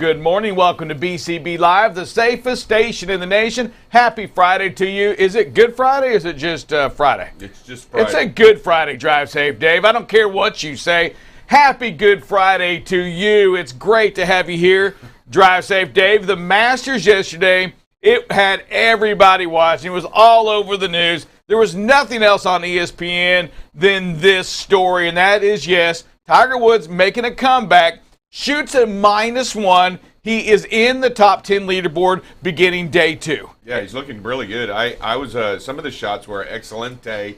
good morning. Welcome to BCB Live, the safest station in the nation. Happy Friday to you. Is it Good Friday or is it just Friday? It's just Friday. It's a Good Friday. Drive safe, Dave. I don't care what you say. Happy Good Friday to you. It's great to have you here. Drive safe, Dave. The Masters yesterday, it had everybody watching. It was all over the news. There was nothing else on ESPN than this story, and that is, yes, Tiger Woods making a comeback. Shoots a -1. He is in the top 10 leaderboard beginning day 2. Yeah, he's looking really good. I was some of the shots were excelente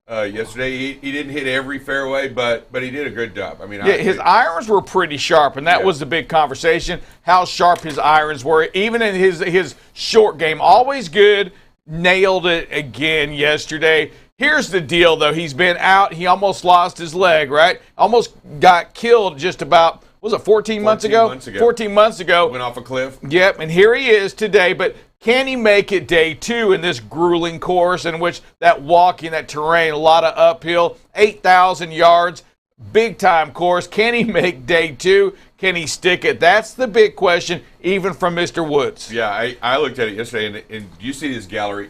yesterday. He didn't hit every fairway, but he did a good job. I mean, his irons were pretty sharp, and that was the big conversation. How sharp his irons were, even in his short game. Always good. Nailed it again yesterday. Here's the deal, though. He's been out. He almost lost his leg, right? Almost got killed just about. Was it 14 months ago? 14 months ago. Went off a cliff. Yep, and here he is today. But can he make it day 2 in this grueling course in which that walking, that terrain, a lot of uphill, 8,000 yards, big-time course. Can he make day 2? Can he stick it? That's the big question, even from Mr. Woods. Yeah, I looked at it yesterday, and you see his gallery.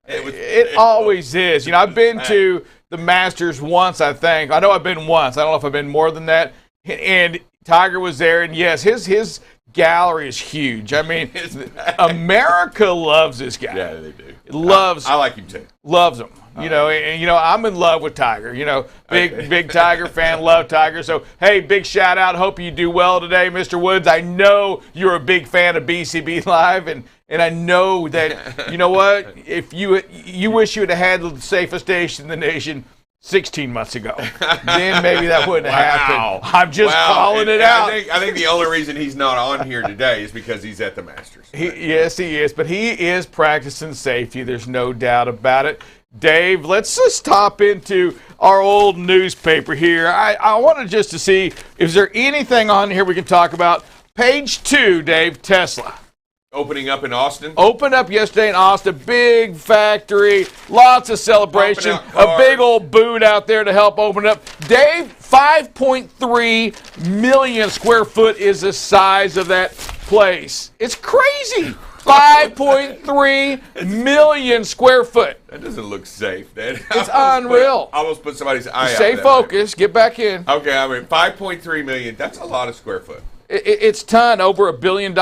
It always is. You know, I've been to the Masters once, I think. I know I've been once. I don't know if I've been more than that. And Tiger was there, and yes, his gallery is huge. I mean, America loves this guy. Yeah, they do. I like him too. Loves him. You know, and I'm in love with Tiger. You know, big Tiger fan, love Tiger. So, hey, big shout out. Hope you do well today, Mr. Woods. I know you're a big fan of BCB Live, and I know that, you know what, if you wish you would have had the safest station in the nation 16 months ago, then maybe that wouldn't have happened. I'm just calling it out. I think the only reason he's not on here today is because he's at the Masters. Yes, he is, but he is practicing safety. There's no doubt about it. Dave, let's just hop into our old newspaper here. I wanted just to see, is there anything on here we can talk about? Page 2, Dave, Tesla. Opening up in Austin? Opened up yesterday in Austin. Big factory. Lots of celebration. A big old boot out there to help open it up. Dave, 5.3 million square foot is the size of that place. It's crazy. 5.3 million square foot. That doesn't look safe, Dad. It's unreal. I almost put somebody's eye out. Stay focused. Get back in. Okay, I mean, 5.3 million. That's a lot of square foot. It's ton, over $1 billion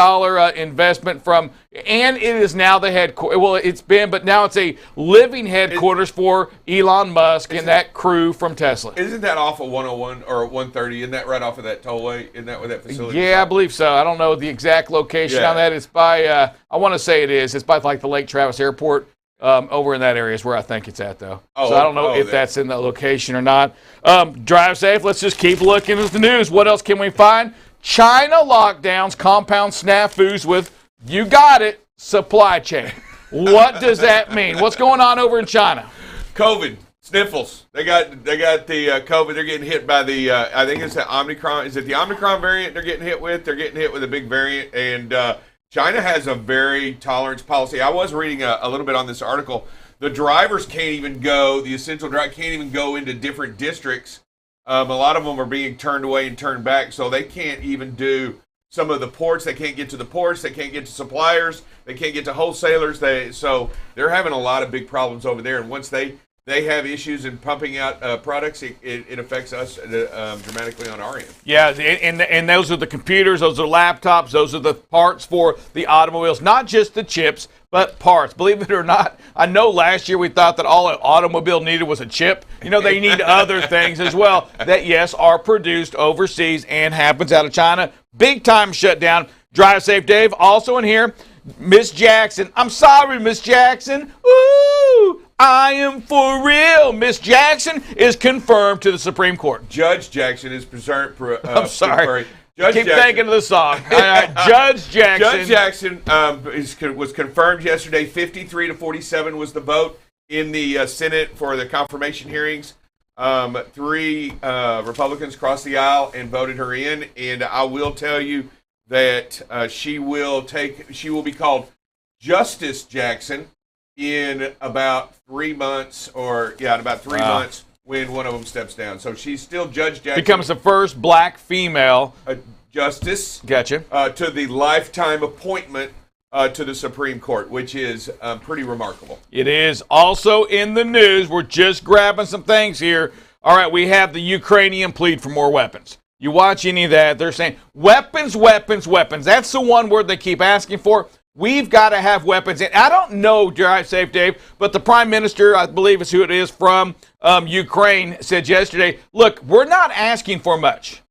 investment from, and it is now the headquarters. Well, it's been, but now it's a living headquarters for Elon Musk and that crew from Tesla. Isn't that off of 101 or 130? Isn't that right off of that tollway? Isn't that where that facility is? Yeah, I believe so. I don't know the exact location on that. It's by, I want to say it is. It's by like the Lake Travis Airport. Over in that area is where I think it's at, though. So I don't know if that's in that location or not. Drive safe. Let's just keep looking at the news. What else can we find? China lockdowns, compound snafus with, you got it, supply chain. What does that mean? What's going on over in China? COVID, sniffles. They got the COVID. They're getting hit by the, I think it's the Omicron. Is it the Omicron variant they're getting hit with? They're getting hit with a big variant. And China has a very tolerance policy. I was reading a little bit on this article. The drivers can't even go, the essential driver can't even go into different districts. A lot of them are being turned away and turned back, so they can't even do some of the ports. They can't get to the ports. They can't get to suppliers. They can't get to wholesalers. So they're having a lot of big problems over there. And once they have issues in pumping out products, it affects us dramatically on our end. Yeah, and those are the computers, those are laptops, those are the parts for the automobiles, not just the chips, but parts. Believe it or not, I know last year we thought that all an automobile needed was a chip. You know, they need other things as well that, yes, are produced overseas and happens out of China. Big time shutdown. Drive safe, Dave. Also in here, Miss Jackson. I'm sorry, Miss Jackson. Ooh, I am for real. Miss Jackson is confirmed to the Supreme Court. Judge Jackson is preserved. I'm sorry. Keep thinking of the song. Judge Jackson. Judge Jackson was confirmed yesterday. 53-47 was the vote in the Senate for the confirmation hearings. 3 Republicans crossed the aisle and voted her in. And I will tell you that she will be called Justice Jackson in about 3 months, months when one of them steps down. So she's still Judge Jackson. Becomes the first black female justice Gotcha. to the lifetime appointment to the Supreme Court, which is pretty remarkable. It is also in the news. We're just grabbing some things here. All right, we have the Ukrainian plead for more weapons. You watch any of that, they're saying weapons, weapons, weapons. That's the one word they keep asking for. We've got to have weapons. And I don't know, Drive Safe Dave, but the Prime Minister, I believe is who it is from Ukraine, said yesterday, look, we're not asking for much.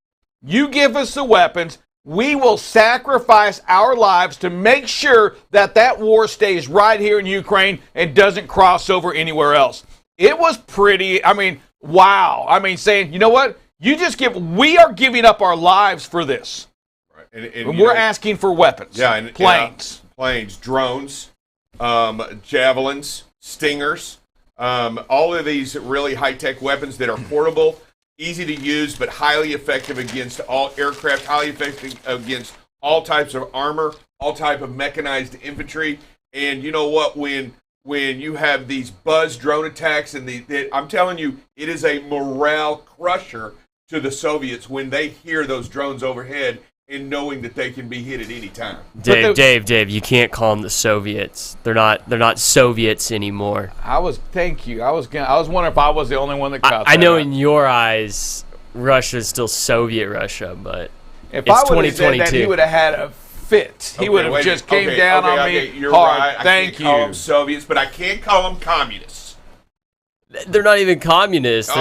You give us the weapons, we will sacrifice our lives to make sure that that war stays right here in Ukraine and doesn't cross over anywhere else. It was pretty, wow. Saying, you know what? We are giving up our lives for this. Right. And we're asking for weapons. Yeah, and planes. Planes, drones, javelins, stingers, all of these really high-tech weapons that are portable, easy to use, but highly effective against all aircraft, highly effective against all types of armor, all type of mechanized infantry. And you know what? When you have these buzz drone attacks, I'm telling you, it is a morale crusher to the Soviets when they hear those drones overhead and knowing that they can be hit at any time. Dave, you can't call them the Soviets. They're not Soviets anymore. Thank you. I was wondering if I was the only one that caught that. I know in your eyes, Russia is still Soviet Russia, but if it's I would 2022. have said that, he would have had a fit. He would have just came down on me you're hard. Right. Thank I can't you. call them Soviets, but I can't call them communists. They're not even communists.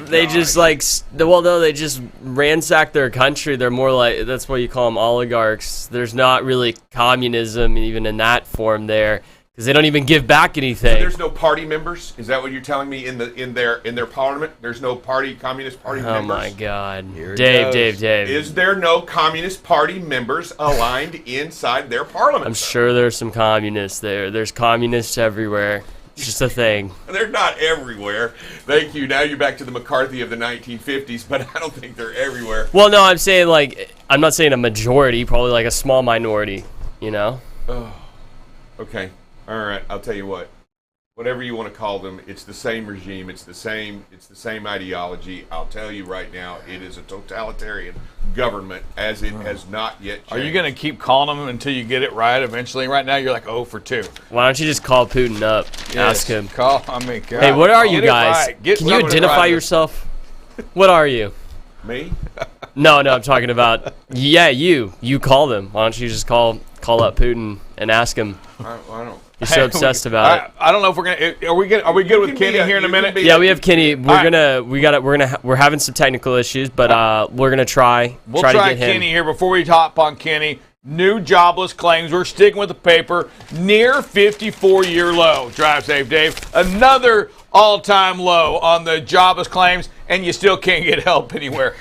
They just ransack their country. They're more like, that's what you call them, oligarchs. There's not really communism even in that form there, because they don't even give back anything. So there's no party members? Is that what you're telling me in their parliament? There's no communist party members? Oh my God. Dave. Is there no communist party members aligned inside their parliament? I'm sure there's some communists there. There's communists everywhere. It's just a thing. They're not everywhere. Thank you. Now you're back to the McCarthy of the 1950s, but I don't think they're everywhere. Well, no, I'm not saying a majority, probably like a small minority, you know? Oh, okay. All right. I'll tell you what. Whatever you want to call them, it's the same regime. It's the same ideology. I'll tell you right now, it is a totalitarian government as it has not yet changed. Are you going to keep calling them until you get it right eventually? Right now, you're like 0 for 2. Why don't you just call Putin up? Ask him. God. Hey, what are you guys? Can you identify yourself? What are you? Me? No, I'm talking about, you call them. Why don't you just call up Putin and ask him? I don't. You're so obsessed about it. I don't know if we're gonna. Are we good with Kenny here in a minute? Yeah, we have Kenny. We're having some technical issues, but we're gonna try. We'll try try to get him. Kenny here before we hop on Kenny. New jobless claims. We're sticking with the paper. Near 54-year low. Drive Safe Dave. Another all-time low on the jobless claims, and you still can't get help anywhere.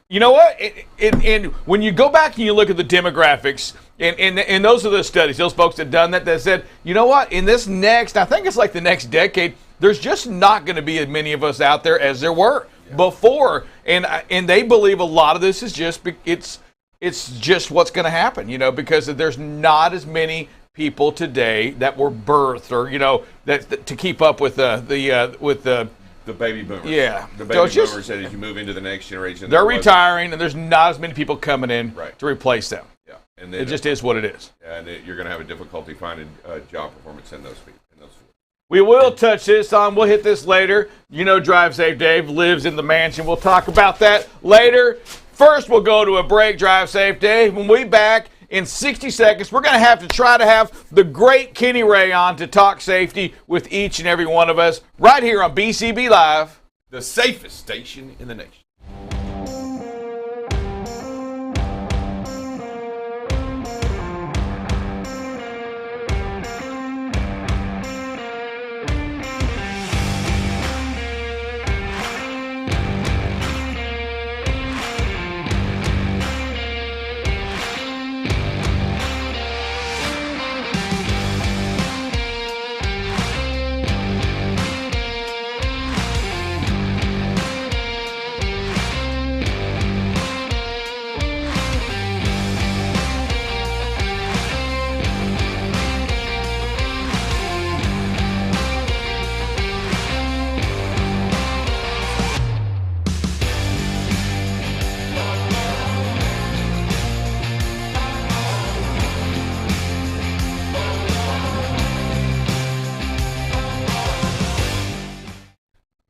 You know what? And when you go back and you look at the demographics, and those are the studies, those folks that done that said, you know what? In this I think it's like the next decade, there's just not going to be as many of us out there as there were before, and they believe a lot of this is just it's just what's going to happen, because there's not as many people today that were birthed or that to keep up with the baby boomers. Yeah. The baby boomers said as you move into the next generation. They're retiring, and there's not as many people coming in to replace them. Yeah. And it just is what it is. And you're going to have a difficulty finding job performance in those people. We will touch this on. We'll hit this later. Drive Safe Dave lives in the mansion. We'll talk about that later. First, we'll go to a break, Drive Safe Dave. When we back in 60 seconds, we're going to have to try to have the great Kenny Ray on to talk safety with each and every one of us right here on BCB Live, the safest station in the nation.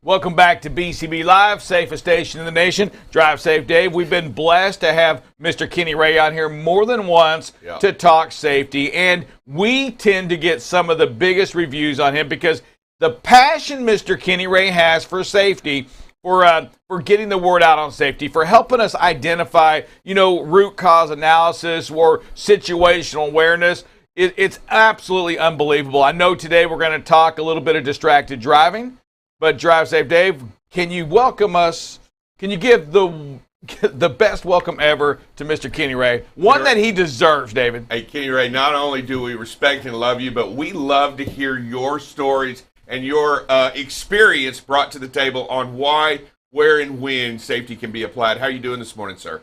Welcome back to BCB Live, safest station in the nation. Drive Safe Dave. We've been blessed to have Mr. Kenny Ray on here more than once to talk safety, and we tend to get some of the biggest reviews on him because the passion Mr. Kenny Ray has for safety, for getting the word out on safety, for helping us identify, root cause analysis or situational awareness. It's absolutely unbelievable. I know today we're going to talk a little bit of distracted driving, but Drive Safe Dave, can you welcome us? Can you give the best welcome ever to Mr. Kenny Ray, one that he deserves, David? Hey, Kenny Ray, not only do we respect and love you, but we love to hear your stories and your experience brought to the table on why, where, and when safety can be applied. How are you doing this morning, sir?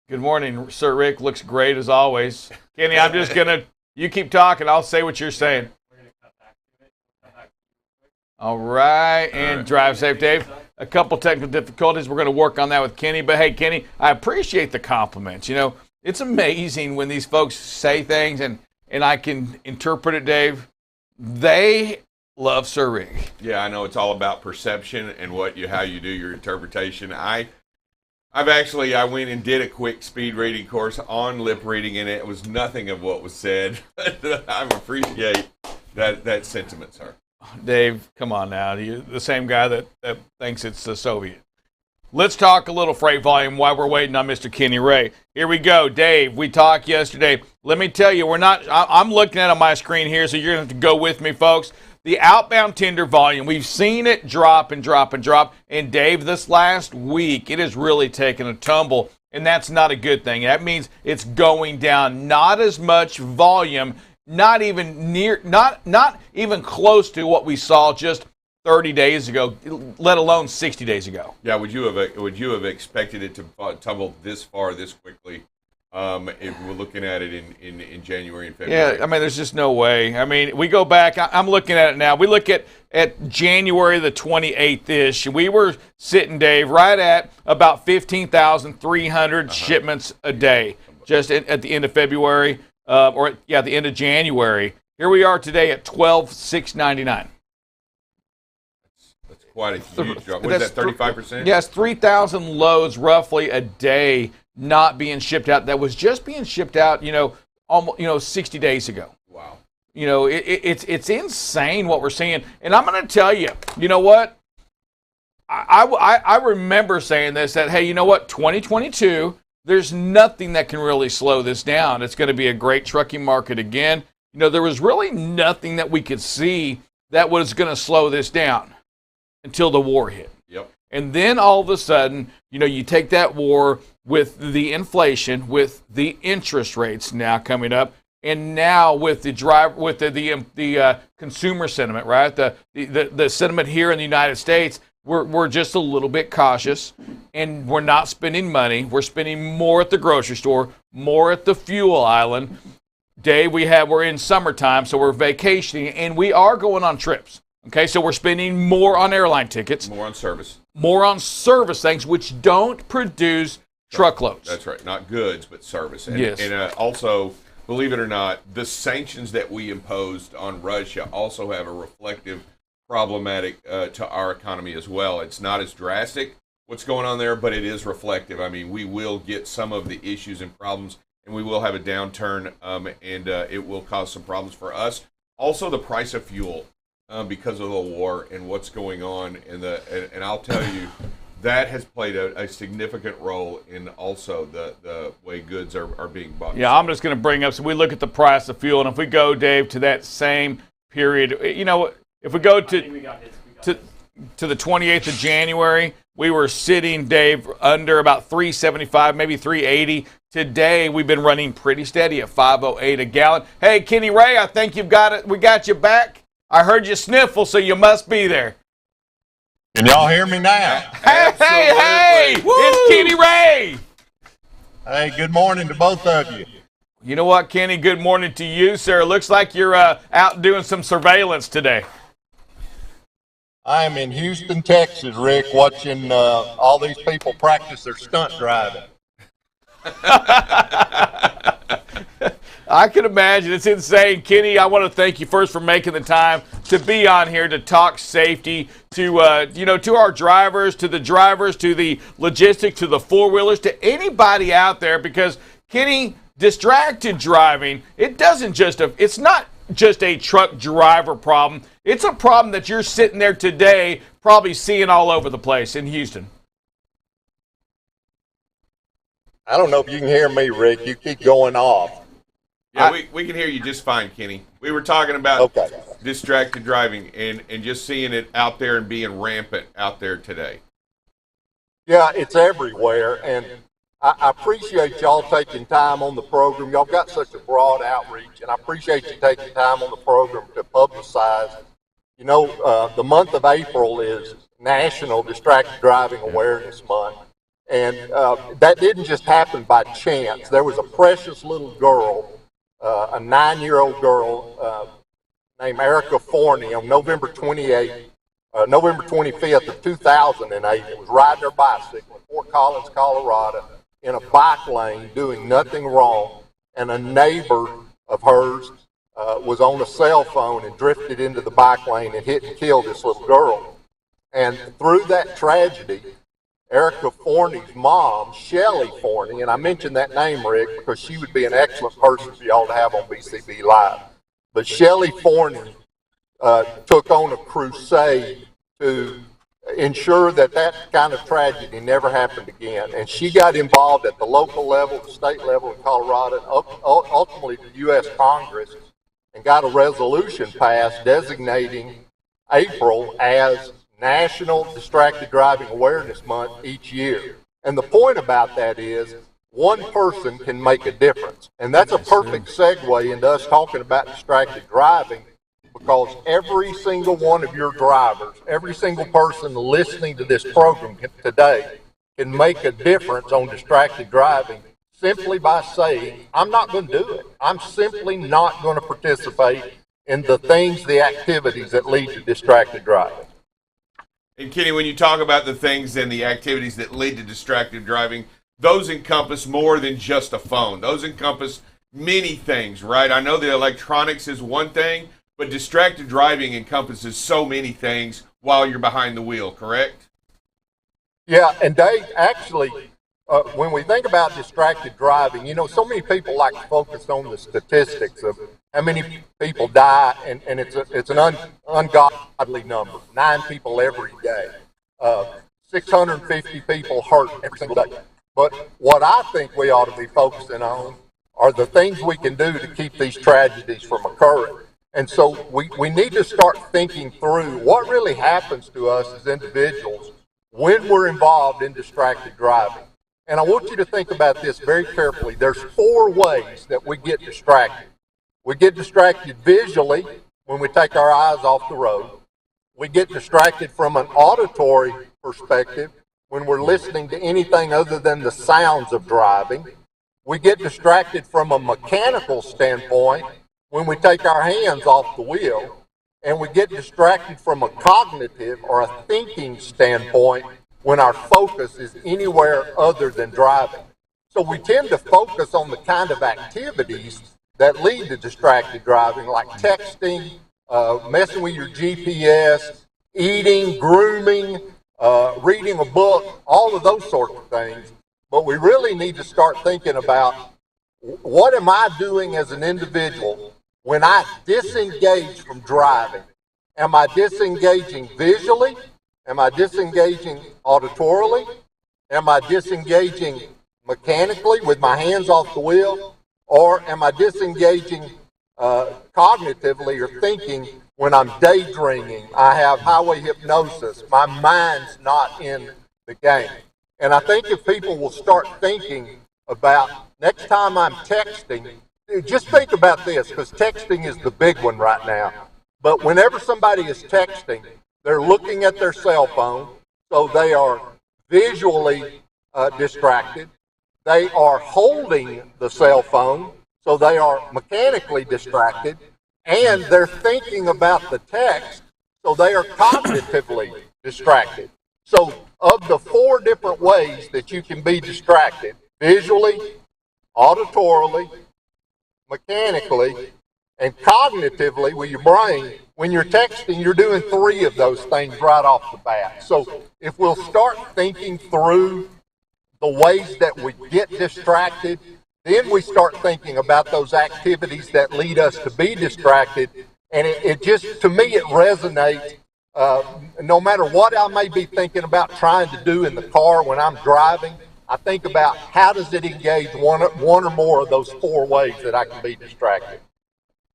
Good morning, Sir Rick. Looks great as always. Kenny, I'm just going to, you keep talking. I'll say what you're saying. All right, and Drive Safe Dave. A couple technical difficulties. We're going to work on that with Kenny. But, hey, Kenny, I appreciate the compliments. It's amazing when these folks say things, and I can interpret it, Dave. They love Sir Rick. Yeah, I know it's all about perception and how you do your interpretation. I went and did a quick speed reading course on lip reading, and it was nothing of what was said. I appreciate that sentiment, sir. Dave, come on now. You're the same guy that thinks it's the Soviet. Let's talk a little freight volume while we're waiting on Mr. Kenny Ray. Here we go. Dave, we talked yesterday. Let me tell you, I'm looking at it on my screen here, so you're going to have to go with me, folks. The outbound tender volume, we've seen it drop and drop and drop. And Dave, this last week, it has really taken a tumble, and that's not a good thing. That means it's going down. Not as much volume, not even close to what we saw just 30 days ago, let alone 60 days ago. Yeah, would you have expected it to tumble this far this quickly? If we're looking at it in January and February. Yeah, there's just no way. We go back. I'm looking at it now. We look at January the 28th-ish. We were sitting, Dave, right at about 15,300 shipments a day, just at the end of February, the end of January. Here we are today at 12,699. That's quite a huge drop. What is that, 35%? Yes, 3,000 loads roughly a day not being shipped out. That was just being shipped out, almost 60 days ago. Wow. It's insane what we're seeing. And I'm going to tell you, you know what? I remember saying this, that, hey, you know what? 2022, there's nothing that can really slow this down. It's going to be a great trucking market again. There was really nothing that we could see that was going to slow this down until the war hit. Yep. And then all of a sudden, you take that war with the inflation, with the interest rates now coming up, and now with the consumer sentiment, right? The sentiment here in the United States, we're just a little bit cautious, and we're not spending money. We're spending more at the grocery store, more at the fuel island. Dave, we're in summertime, so we're vacationing, and we are going on trips. Okay, so we're spending more on airline tickets. More on service. More on service things, which don't produce truckloads. That's right. Not goods, but service. And, yes. And also, believe it or not, the sanctions that we imposed on Russia also have a reflective problematic to our economy as well. It's not as drastic what's going on there, but it is reflective. We will get some of the issues and problems, and we will have a downturn, and it will cause some problems for us. Also, the price of fuel. Because of the war and what's going on, and I'll tell you, that has played a significant role in also the way goods are being bought. Yeah, I'm just going to bring up, so we look at the price of fuel, and if we go, Dave, to that same period, if we go to the 28th of January, we were sitting, Dave, under about 375, maybe 380. Today, we've been running pretty steady at 508 a gallon. Hey, Kenny Ray, I think you've got it. We got you back. I heard you sniffle, so you must be there. Can y'all hear me now? Hey! Woo! It's Kenny Ray! Hey, good morning to both of you. You know what, Kenny? Good morning to you, sir. Looks like you're out doing some surveillance today. I am in Houston, Texas, Rick, watching all these people practice their stunt driving. I can imagine. It's insane. Kenny, I want to thank you first for making the time to be on here to talk safety to, to our drivers, to the logistics, to the four-wheelers, to anybody out there, because, Kenny, distracted driving, it's not just a truck driver problem. It's a problem that you're sitting there today probably seeing all over the place in Houston. I don't know if you can hear me, Rick. You keep going off. Yeah, we can hear you just fine, Kenny. We were talking about distracted driving and just seeing it out there and being rampant out there today. Yeah, it's everywhere, and I appreciate y'all taking time on the program. Y'all got such a broad outreach, and I appreciate you taking time on the program to publicize. The month of April is National Distracted Driving Awareness Month, and that didn't just happen by chance. There was a precious little girl, a 9-year-old girl named Erica Forney on November 25th of 2008. It was riding her bicycle in Fort Collins, Colorado, in a bike lane doing nothing wrong, and a neighbor of hers was on a cell phone and drifted into the bike lane and hit and killed this little girl. And through that tragedy, Erica Forney's mom, Shelly Forney, and I mentioned that name, Rick, because she would be an excellent person for y'all to have on BCB Live. But Shelly Forney took on a crusade to ensure that kind of tragedy never happened again. And she got involved at the local level, the state level in Colorado, and ultimately the U.S. Congress, and got a resolution passed designating April as National Distracted Driving Awareness Month each year. And the point about that is one person can make a difference. And that's a perfect segue into us talking about distracted driving, because every single one of your drivers, every single person listening to this program today can make a difference on distracted driving simply by saying, I'm not going to do it. I'm simply not going to participate in the activities that lead to distracted driving. And Kenny, when you talk about the things and the activities that lead to distracted driving, those encompass more than just a phone. Those encompass many things, right? I know that electronics is one thing, but distracted driving encompasses so many things while you're behind the wheel, correct? Yeah, and Dave, actually, when we think about distracted driving, so many people like to focus on the statistics of how many people die, and it's an ungodly number. 9 people every day. 650 people hurt every single day. But what I think we ought to be focusing on are the things we can do to keep these tragedies from occurring. And so we need to start thinking through what really happens to us as individuals when we're involved in distracted driving. And I want you to think about this very carefully. There's 4 ways that we get distracted. We get distracted visually when we take our eyes off the road. We get distracted from an auditory perspective when we're listening to anything other than the sounds of driving. We get distracted from a mechanical standpoint when we take our hands off the wheel. And we get distracted from a cognitive or a thinking standpoint when our focus is anywhere other than driving. So we tend to focus on the kind of activities that lead to distracted driving, like texting, messing with your GPS, eating, grooming, reading a book, all of those sorts of things. But we really need to start thinking about, what am I doing as an individual when I disengage from driving? Am I disengaging visually? Am I disengaging auditorily? Am I disengaging mechanically with my hands off the wheel? Or am I disengaging cognitively or thinking when I'm daydreaming? I have highway hypnosis. My mind's not in the game. And I think if people will start thinking about, next time I'm texting, just think about this, because texting is the big one right now. But whenever somebody is texting, they're looking at their cell phone, so they are visually distracted. They are holding the cell phone, so they are mechanically distracted. And they're thinking about the text, so they are cognitively distracted. So of the 4 different ways that you can be distracted, visually, auditorily, mechanically, and cognitively with your brain. When you're texting, you're doing 3 of those things right off the bat. So if we'll start thinking through the ways that we get distracted, then we start thinking about those activities that lead us to be distracted. And it just, to me, it resonates. No matter what I may be thinking about trying to do in the car when I'm driving, I think about how does it engage one or more of those 4 ways that I can be distracted.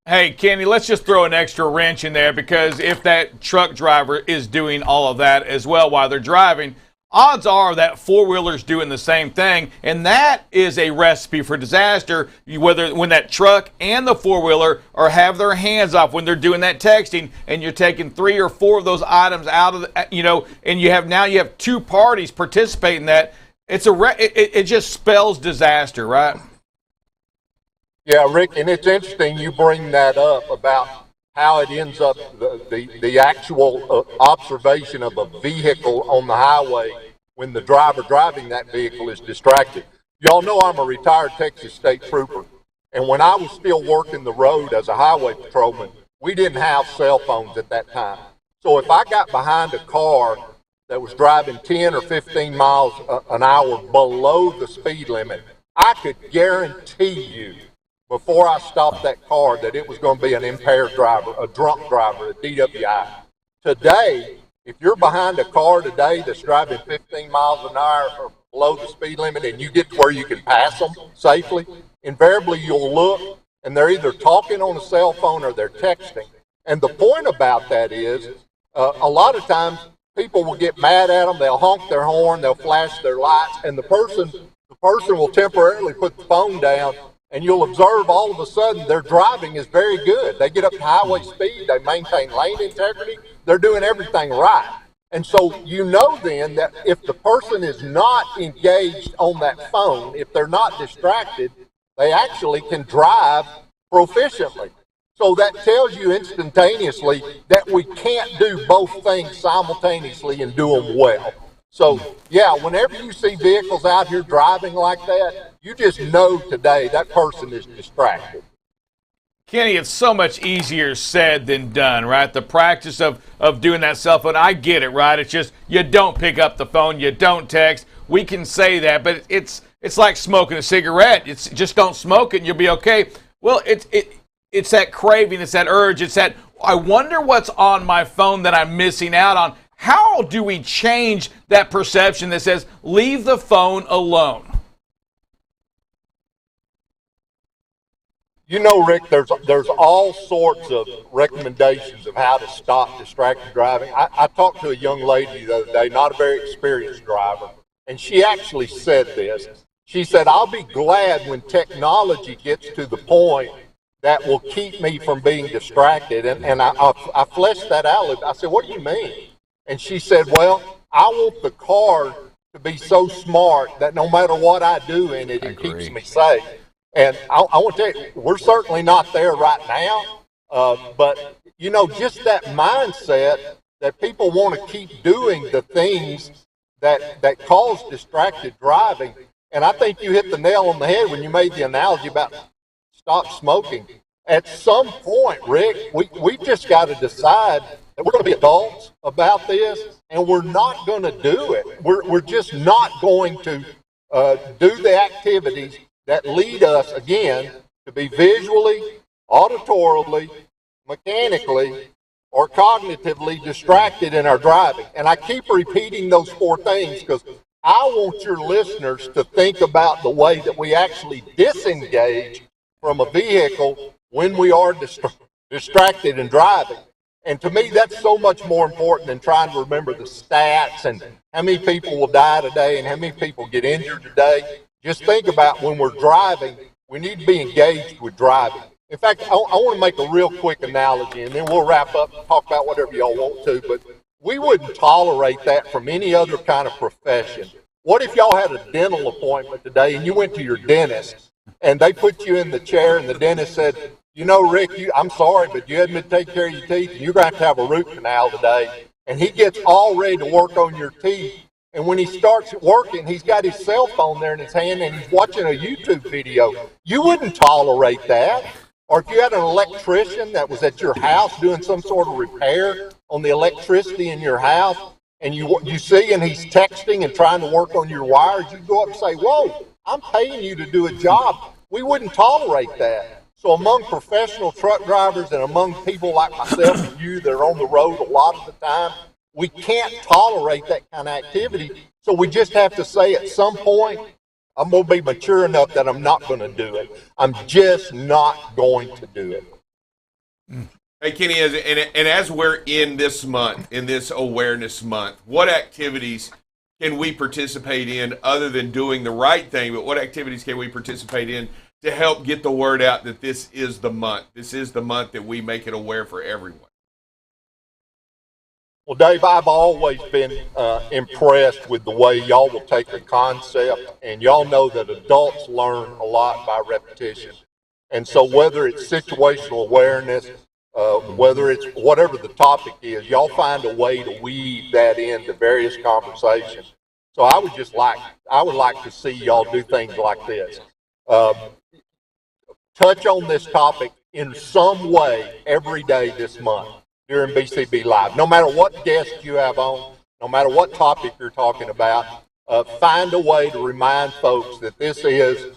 Hey, Kenny, let's just throw an extra wrench in there, because if that truck driver is doing all of that as well while they're driving, odds are that four-wheeler's doing the same thing, and that is a recipe for disaster, whether when that truck and the four-wheeler have their hands off when they're doing that texting, and you're taking 3 or 4 of those items out of the, and you have 2 parties participating in that. It just spells disaster, right? Yeah, Rick, and it's interesting you bring that up about how it ends up, the actual observation of a vehicle on the highway when the driver driving that vehicle is distracted. Y'all know I'm a retired Texas State Trooper, and when I was still working the road as a highway patrolman, we didn't have cell phones at that time. So if I got behind a car that was driving 10 or 15 miles an hour below the speed limit, I could guarantee you before I stopped that car that it was going to be an impaired driver, a drunk driver, a DWI. Today, if you're behind a car today that's driving 15 miles an hour or below the speed limit and you get to where you can pass them safely, invariably you'll look and they're either talking on a cell phone or they're texting. And the point about that is a lot of times people will get mad at them, they'll honk their horn, they'll flash their lights, and the person will temporarily put the phone down. And you'll observe all of a sudden their driving is very good. They get up to highway speed. They maintain lane integrity. They're doing everything right. And so you know then that if the person is not engaged on that phone, if they're not distracted, they actually can drive proficiently. So that tells you instantaneously that we can't do both things simultaneously and do them well. So, yeah, whenever you see vehicles out here driving like that, you just know today that person is distracted. Kenny, it's so much easier said than done, right? The practice of doing that cell phone, I get it, right? It's just you don't pick up the phone, you don't text. We can say that, but it's like smoking a cigarette. It's just don't smoke it and you'll be okay. Well, it's that craving, it's that urge, it's that I wonder what's on my phone that I'm missing out on. How do we change that perception that says, leave the phone alone? You know, Rick, there's all sorts of recommendations of how to stop distracted driving. I talked to a young lady the other day, not a very experienced driver, and she actually said this. She said, I'll be glad when technology gets to the point that will keep me from being distracted. And I fleshed that out. I said, what do you mean? And she said, well, I want the car to be so smart that no matter what I do in it, it keeps me safe. And I want to tell you, we're certainly not there right now. But, you know, just that mindset that people want to keep doing the things that cause distracted driving. And I think you hit the nail on the head when you made the analogy about stop smoking. At some point, Rick, we've just got to decide that we're going to be adults about this, and we're not going to do it. We're just not going to do the activities that lead us, again, to be visually, auditorily, mechanically, or cognitively distracted in our driving. And I keep repeating those 4 things because I want your listeners to think about the way that we actually disengage from a vehicle when we are distracted and driving. And to me, that's so much more important than trying to remember the stats and how many people will die today and how many people get injured today. Just think about when we're driving, we need to be engaged with driving. In fact, I want to make a real quick analogy, and then we'll wrap up and talk about whatever y'all want to, but we wouldn't tolerate that from any other kind of profession. What if y'all had a dental appointment today and you went to your dentist and they put you in the chair and the dentist said, you know, Rick, I'm sorry, but you hadn't been taking care of your teeth and you're going to have a root canal today. And he gets all ready to work on your teeth. And when he starts working, he's got his cell phone there in his hand and he's watching a YouTube video. You wouldn't tolerate that. Or if you had an electrician that was at your house doing some sort of repair on the electricity in your house, and you see and he's texting and trying to work on your wires, you go up and say, whoa, I'm paying you to do a job. We wouldn't tolerate that. So among professional truck drivers and among people like myself and you that are on the road a lot of the time, we can't tolerate that kind of activity. So we just have to say at some point, I'm going to be mature enough that I'm not going to do it. I'm just not going to do it. Hey, Kenny, as we're in this month, in this awareness month, what activities can we participate in other than doing the right thing, but what activities can we participate in to help get the word out that this is the month? This is the month that we make it aware for everyone. Well, Dave, I've always been impressed with the way y'all will take a concept, and y'all know that adults learn a lot by repetition. And so whether it's situational awareness, whether it's whatever the topic is, y'all find a way to weave that into various conversations. So I would like to see y'all do things like this. Touch on this topic in some way every day this month during BCB Live. No matter what guest you have on, no matter what topic you're talking about, find a way to remind folks that this is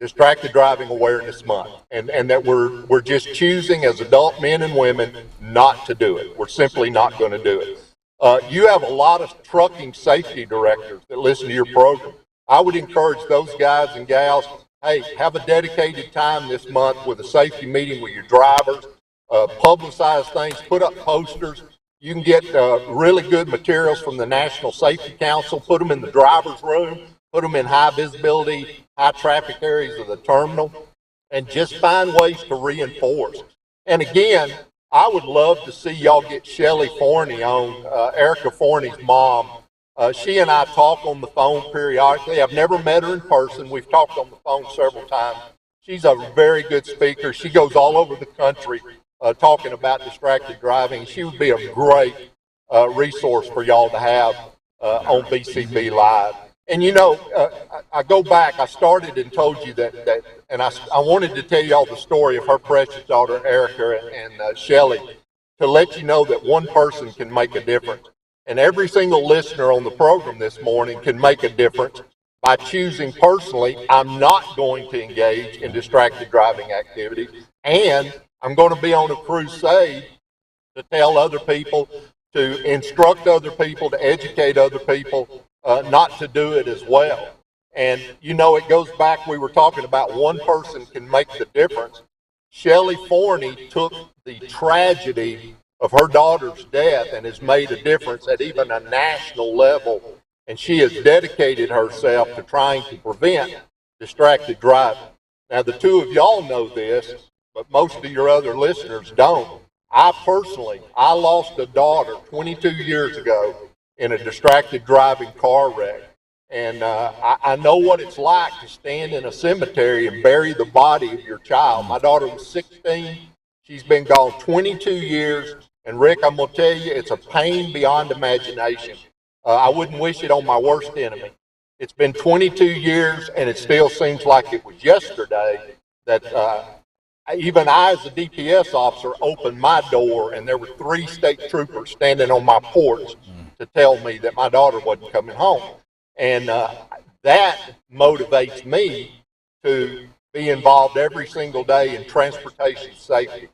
Distracted Driving Awareness Month, and that we're just choosing as adult men and women not to do it. We're simply not going to do it. You have a lot of trucking safety directors that listen to your program. I would encourage those guys and gals, hey, have a dedicated time this month with a safety meeting with your drivers. Publicize things, put up posters. You can get really good materials from the National Safety Council, put them in the driver's room, put them in high visibility, high traffic areas of the terminal, and just find ways to reinforce. And again, I would love to see y'all get Shelley Forney on, Erica Forney's mom. She and I talk on the phone periodically. I've never met her in person. We've talked on the phone several times. She's a very good speaker. She goes all over the country talking about distracted driving. She would be a great resource for y'all to have on BCB Live. And you know, I go back, I started and told you that and I wanted to tell y'all the story of her precious daughter, Erica and Shelley, to let you know that one person can make a difference. And every single listener on the program this morning can make a difference by choosing personally, I'm not going to engage in distracted driving activities, and I'm going to be on a crusade to tell other people, to instruct other people, to educate other people, not to do it as well. And, you know, it goes back, we were talking about one person can make the difference. Shelley Forney took the tragedy of her daughter's death and has made a difference at even a national level. And she has dedicated herself to trying to prevent distracted driving. Now, the two of y'all know this, but most of your other listeners don't. I lost a daughter 22 years ago in a distracted driving car wreck. And I know what it's like to stand in a cemetery and bury the body of your child. My daughter was 16. She's been gone 22 years. And Rick, I'm going to tell you, it's a pain beyond imagination. I wouldn't wish it on my worst enemy. It's been 22 years, and it still seems like it was yesterday that even I, as a DPS officer, opened my door, and there were 3 state troopers standing on my porch to tell me that my daughter wasn't coming home. And that motivates me to be involved every single day in transportation safety.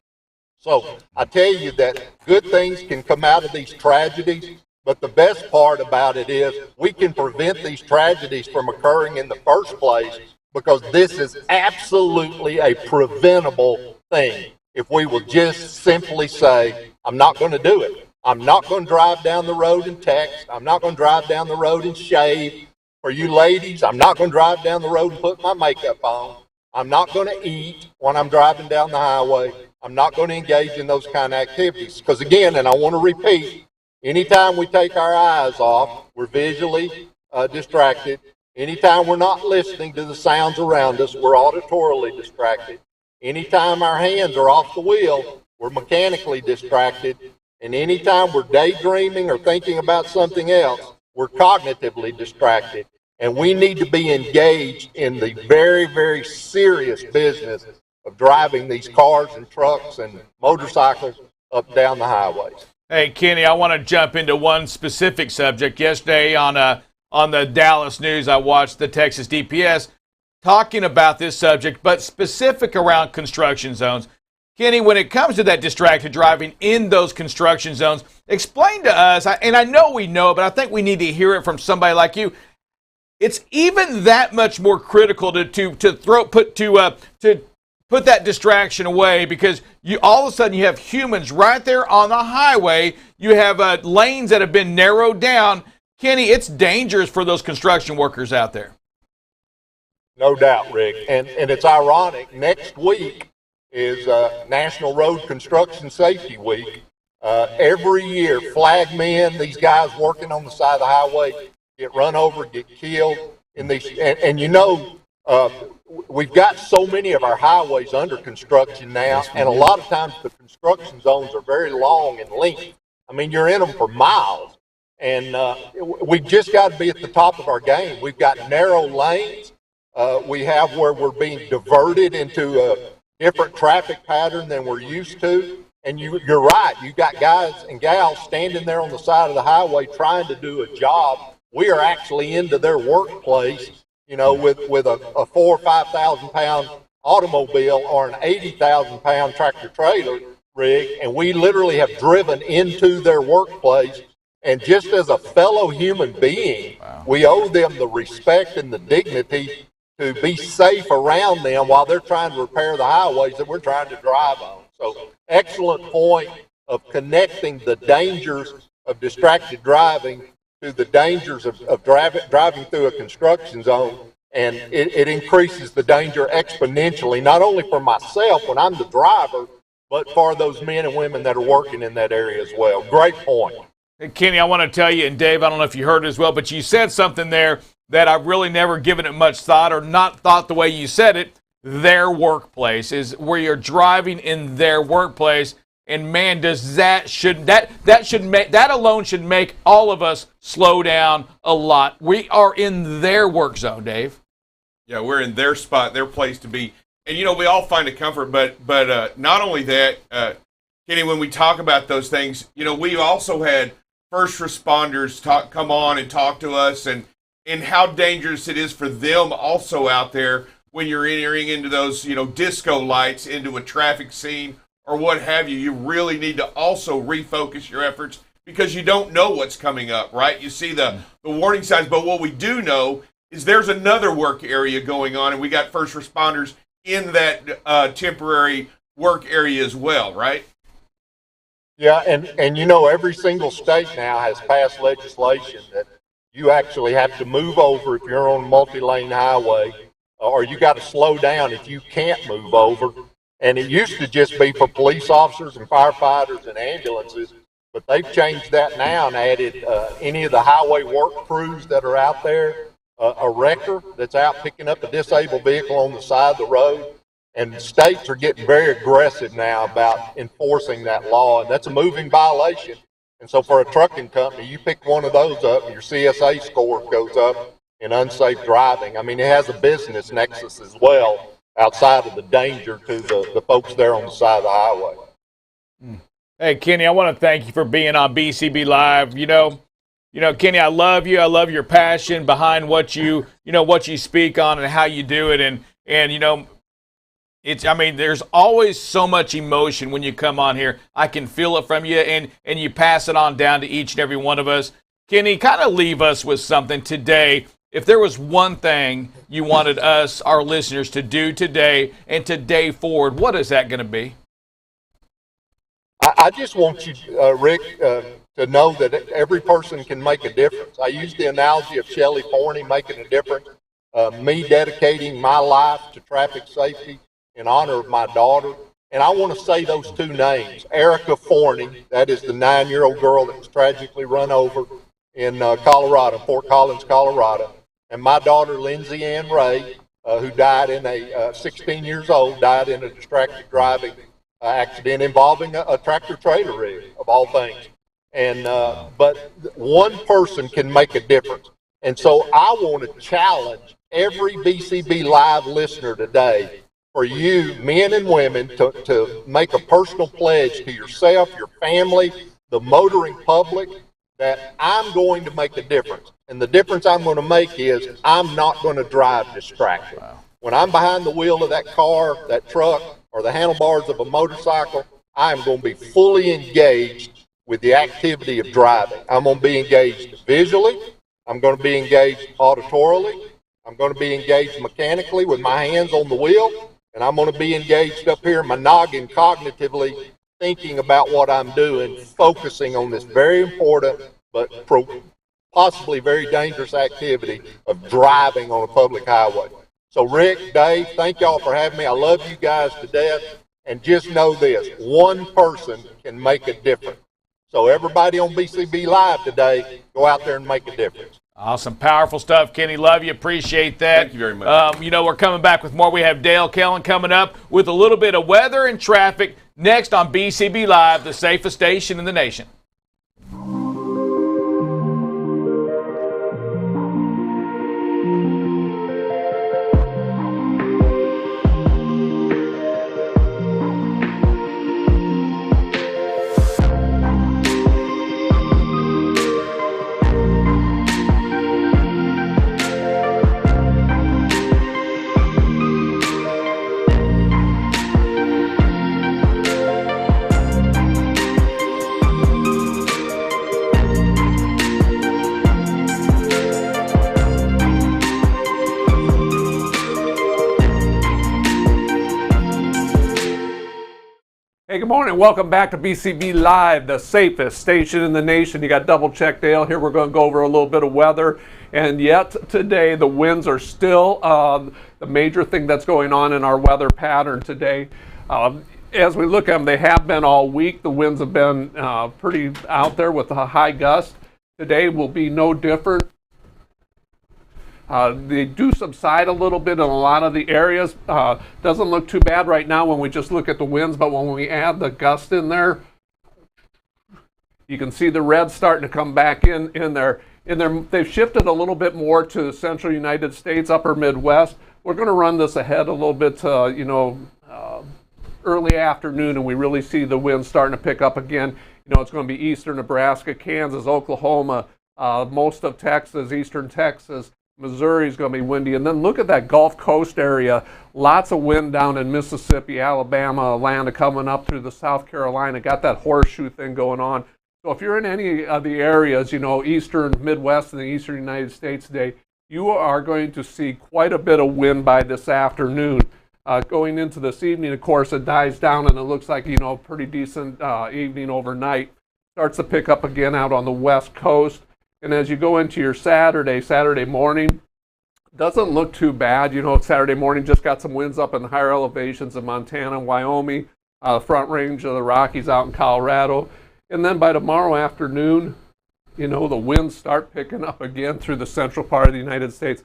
So I tell you that good things can come out of these tragedies, but the best part about it is we can prevent these tragedies from occurring in the first place, because this is absolutely a preventable thing. If we will just simply say, I'm not going to do it. I'm not going to drive down the road and text. I'm not going to drive down the road and shave. For you ladies, I'm not going to drive down the road and put my makeup on. I'm not going to eat when I'm driving down the highway. I'm not going to engage in those kind of activities. Because again, and I want to repeat, anytime we take our eyes off, we're visually distracted. Anytime we're not listening to the sounds around us, we're auditorily distracted. Anytime our hands are off the wheel, we're mechanically distracted. And anytime we're daydreaming or thinking about something else, We're cognitively distracted, and we need to be engaged in the very, very serious business of driving these cars and trucks and motorcycles up down the highways. Hey, Kenny, I want to jump into one specific subject. Yesterday on the Dallas News, I watched the Texas DPS talking about this subject, but specific around construction zones. Kenny, when it comes to that distracted driving in those construction zones, explain to us, and I know we know, but I think we need to hear it from somebody like you. It's even that much more critical to put that distraction away, because you all of a sudden you have humans right there on the highway. You have lanes that have been narrowed down. Kenny, it's dangerous for those construction workers out there. No doubt, Rick. And it's ironic. Next week is National Road Construction Safety Week. Every year, flag men, these guys working on the side of the highway, get run over, get killed in these. And we've got so many of our highways under construction now, and a lot of times the construction zones are very long in length. I mean, you're in them for miles. And we've just got to be at the top of our game. We've got narrow lanes. We have where we're being diverted into a different traffic pattern than we're used to. And you're right. You've got guys and gals standing there on the side of the highway trying to do a job. We are actually into their workplace, with a 4,000 or 5,000 pound automobile or an 80,000 pound tractor trailer rig, and we literally have driven into their workplace. And just as a fellow human being, we owe them the respect and the dignity to be safe around them while they're trying to repair the highways that we're trying to drive on. So, excellent point of connecting the dangers of distracted driving to the dangers of driving through a construction zone. And it increases the danger exponentially, not only for myself when I'm the driver, but for those men and women that are working in that area as well. Great point. Hey, Kenny, I want to tell you, and Dave, I don't know if you heard it as well, but you said something there that I've really never given it much thought, or not thought the way you said it. Their workplace is where you're driving in their workplace. And man, does that alone should make all of us slow down a lot. We are in their work zone, Dave. Yeah, we're in their spot, their place to be. And, we all find a comfort, but not only that, Kenny, when we talk about those things, we've also had first responders come on and talk to us and how dangerous it is for them also out there when you're entering into those, disco lights into a traffic scene or what have you. You really need to also refocus your efforts because you don't know what's coming up, right? You see the warning signs, but what we do know is there's another work area going on, and we got first responders in that temporary work area as well, right? Yeah, and every single state now has passed legislation that you actually have to move over if you're on a multi-lane highway, or you got to slow down if you can't move over. And it used to just be for police officers and firefighters and ambulances, but they've changed that now and added any of the highway work crews that are out there, a wrecker that's out picking up a disabled vehicle on the side of the road. And states are getting very aggressive now about enforcing that law, and that's a moving violation. And so for a trucking company, you pick one of those up, and your CSA score goes up in unsafe driving. I mean, it has a business nexus as well outside of the danger to the folks there on the side of the highway. Hey, Kenny, I want to thank you for being on BCB Live. Kenny, I love you. I love your passion behind what you speak on and how you do it. And there's always so much emotion when you come on here. I can feel it from you, and you pass it on down to each and every one of us. Kenny, kind of leave us with something today. If there was one thing you wanted us, our listeners, to do today and today forward, what is that going to be? I just want you, Rick, to know that every person can make a difference. I use the analogy of Shelley Forney making a difference, me dedicating my life to traffic safety in honor of my daughter. And I want to say those two names. Erica Forney, that is the 9-year-old girl that was tragically run over in Colorado, Fort Collins, Colorado. And my daughter, Lindsay Ann Ray, who died 16 years old, died in a distracted driving accident involving a tractor trailer rig, of all things. And but one person can make a difference. And so I want to challenge every BCB Live listener today for you, men and women, to make a personal pledge to yourself, your family, the motoring public, that I'm going to make a difference. And the difference I'm going to make is I'm not going to drive distracted. When I'm behind the wheel of that car, that truck, or the handlebars of a motorcycle, I'm going to be fully engaged with the activity of driving. I'm going to be engaged visually. I'm going to be engaged auditorily. I'm going to be engaged mechanically with my hands on the wheel. And I'm going to be engaged up here in my noggin cognitively, thinking about what I'm doing, focusing on this very important but possibly very dangerous activity of driving on a public highway. So Rick, Dave, thank y'all for having me. I love you guys to death. And just know this, one person can make a difference. So everybody on BCB Live today, go out there and make a difference. Awesome. Powerful stuff, Kenny. Love you. Appreciate that. Thank you very much. We're coming back with more. We have Dale Kellen coming up with a little bit of weather and traffic next on BCB Live, the safest station in the nation. Hey, good morning. Welcome back to BCB Live, the safest station in the nation. You got Double Check Dale here. We're going to go over a little bit of weather. And yet today, the winds are still the major thing that's going on in our weather pattern today. As we look at them, they have been all week. The winds have been pretty out there with a high gust. Today will be no different. They do subside a little bit in a lot of the areas. Doesn't look too bad right now when we just look at the winds, but when we add the gust in there, you can see the red starting to come back in there. They've shifted a little bit more to the central United States, upper Midwest. We're going to run this ahead a little bit to, early afternoon, and we really see the winds starting to pick up again. It's going to be eastern Nebraska, Kansas, Oklahoma, most of Texas, eastern Texas. Missouri is going to be windy. And then look at that Gulf Coast area. Lots of wind down in Mississippi, Alabama, Atlanta, coming up through the South Carolina. Got that horseshoe thing going on. So if you're in any of the areas, eastern Midwest and the eastern United States today, you are going to see quite a bit of wind by this afternoon. Going into this evening, of course, it dies down and it looks like, pretty decent evening overnight. Starts to pick up again out on the West Coast. And as you go into your Saturday morning, doesn't look too bad. Saturday morning just got some winds up in the higher elevations in Montana and Wyoming, front range of the Rockies out in Colorado. And then by tomorrow afternoon, the winds start picking up again through the central part of the United States.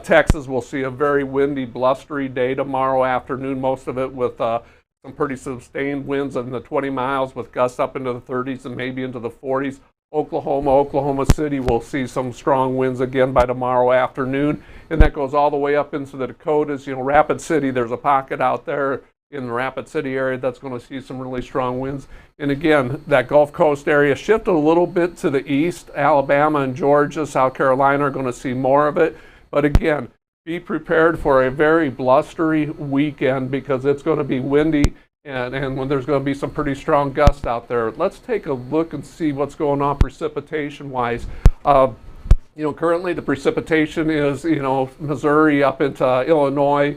Texas will see a very windy, blustery day tomorrow afternoon, most of it with some pretty sustained winds in the 20 miles with gusts up into the 30s and maybe into the 40s. Oklahoma City will see some strong winds again by tomorrow afternoon, and that goes all the way up into the Dakotas. Rapid City, there's a pocket out there in the Rapid City area that's going to see some really strong winds. And again, that Gulf Coast area shifted a little bit to the east. Alabama and Georgia, South Carolina are going to see more of it. But again, be prepared for a very blustery weekend because it's going to be windy. And when there's going to be some pretty strong gusts out there. Let's take a look and see what's going on precipitation-wise. Currently the precipitation is, Missouri up into Illinois,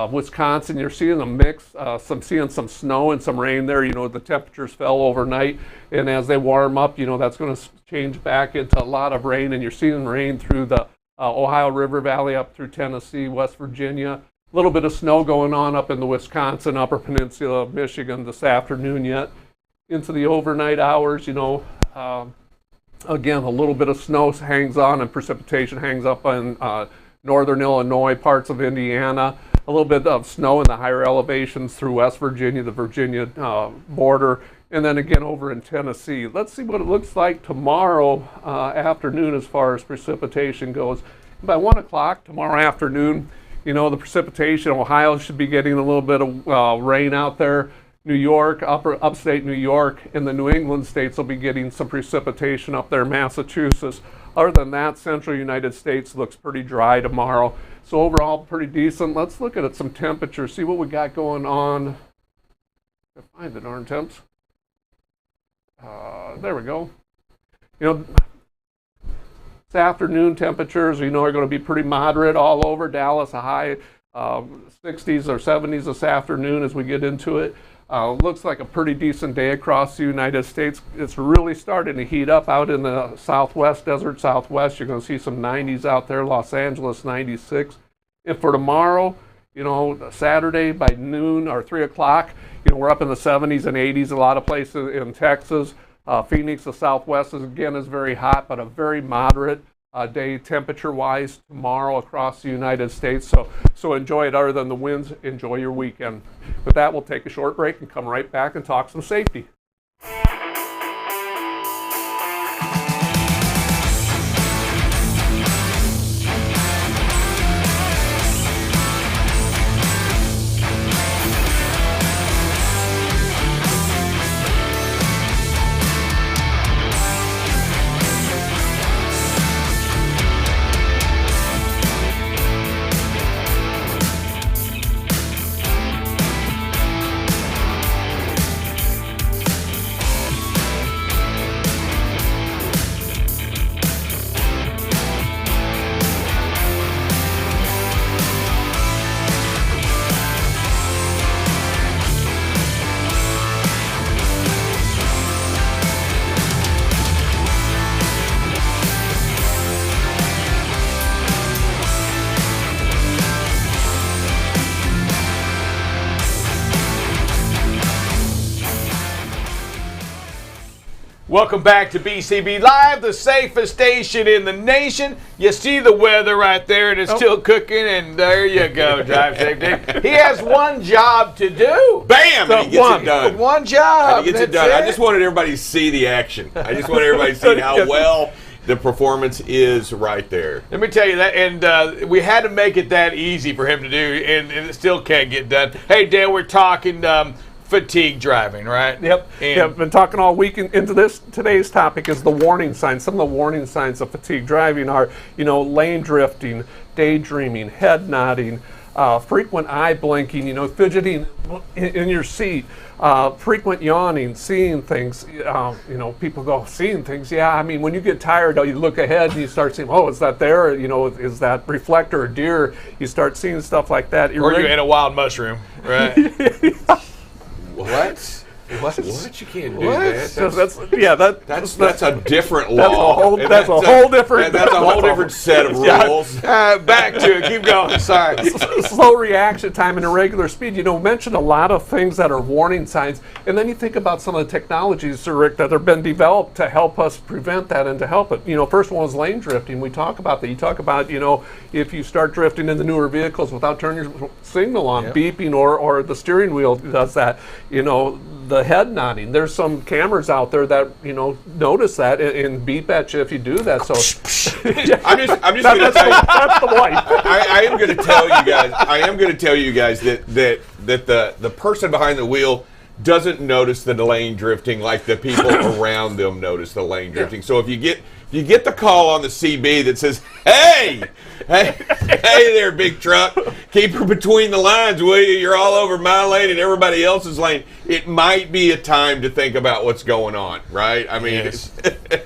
Wisconsin. You're seeing a mix, seeing some snow and some rain there. The temperatures fell overnight, and as they warm up, that's going to change back into a lot of rain, and you're seeing rain through the Ohio River Valley up through Tennessee, West Virginia. A little bit of snow going on up in the Wisconsin, Upper Peninsula of Michigan this afternoon yet. Into the overnight hours, again, a little bit of snow hangs on and precipitation hangs up in northern Illinois, parts of Indiana. a little bit of snow in the higher elevations through West Virginia, the Virginia border, and then again over in Tennessee. Let's see what it looks like tomorrow afternoon as far as precipitation goes. By 1 o'clock tomorrow afternoon, the precipitation, Ohio should be getting a little bit of rain out there. New York, upstate New York, and the New England states will be getting some precipitation up there, Massachusetts. Other than that, central United States looks pretty dry tomorrow. So overall, pretty decent. Let's look at some temperatures, see what we got going on. Find the darn temps. There we go. This afternoon temperatures, are going to be pretty moderate all over. Dallas, a high 60s or 70s this afternoon as we get into it. Looks like a pretty decent day across the United States. It's really starting to heat up out in the southwest, desert southwest. You're going to see some 90s out there, Los Angeles 96. And for tomorrow, Saturday by noon or 3 o'clock, we're up in the 70s and 80s, a lot of places in Texas. Phoenix, the southwest, is very hot, but a very moderate day temperature-wise tomorrow across the United States. So enjoy it. Other than the winds, enjoy your weekend. With that, we'll take a short break and come right back and talk some safety. Welcome back to BCB Live, the safest station in the nation. You see the weather right there, and it's still cooking, and there you go, Drive Safe Dave. He has one job to do. Bam! And he gets it done. One job. And he gets it done. I just wanted everybody to see the action. I just wanted everybody to see how well the performance is right there. Let me tell you that, and we had to make it that easy for him to do, and it still can't get done. Hey, Dale, we're talking fatigue driving, right? Yep. I've been talking all week into this. Today's topic is the warning signs. Some of the warning signs of fatigue driving are, lane drifting, daydreaming, head nodding, frequent eye blinking, fidgeting in your seat, frequent yawning, seeing things. People go, seeing things. Yeah, I mean, when you get tired, you look ahead and you start seeing, oh, is that there? Is that reflector or deer? You start seeing stuff like that. Or you're in a wild mushroom, right? What? What? You can't do that. That's a different law. That's a whole different set of rules. Back to it. Keep going. Sorry. Slow reaction time and irregular speed. Mentioned a lot of things that are warning signs, and then you think about some of the technologies, Sir Rick, that have been developed to help us prevent that and to help it. First one is lane drifting. We talk about that. You talk about if you start drifting in the newer vehicles without turning your signal on, beeping, or the steering wheel does that. The head nodding. There's some cameras out there that notice that and beep at you if you do that. So I'm just going to tell you. That's the wife. I am going to tell you guys. I am going to tell you guys that the person behind the wheel doesn't notice the lane drifting like the people around them notice the lane drifting. So if you get the call on the CB that says, hey there, big truck, keep her between the lines, will you? You're all over my lane and everybody else's lane. It might be a time to think about what's going on, right? I mean, yes.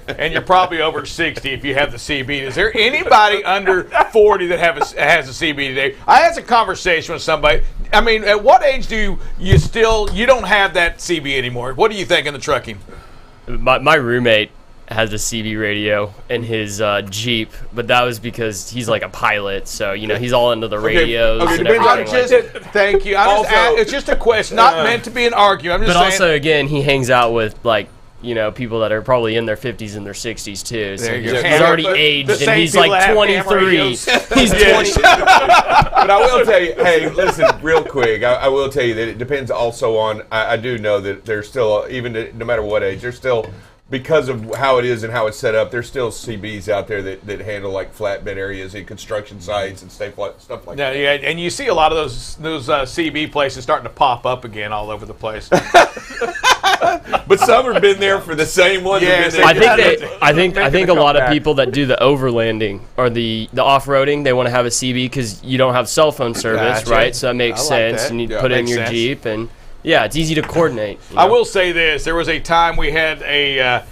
And you're probably over 60 if you have the CB. Is there anybody under 40 that has a CB today? I had a conversation with somebody. I mean, at what age do you don't have that CB anymore? What do you think in the trucking? My roommate has a CB radio in his Jeep, but that was because he's like a pilot, so he's all into the radios and everything. Thank you. It's just a question. It's not meant to be an argument. I'm just saying. But also, again, he hangs out with like people that are probably in their 50s and their 60s too. So There you go. he's already aged, and he's like 23. He's 20. But I will tell you, hey, listen, real quick, I will tell you that it depends also on, I do know that there's still, even no matter what age, there's still, because of how it is and how it's set up, there's still CBs out there that handle like flatbed areas and construction sites and stuff like that. Yeah, and you see a lot of those CB places starting to pop up again all over the place. But some have been there for the same one. Yes, I I think a lot of people that do the overlanding or the off-roading, they want to have a CB because you don't have cell phone service, Gotcha. right? So that makes I like sense. that. And you Yeah, put it in makes your sense. Jeep, and yeah, it's easy to coordinate. I will say this: there was a time we had a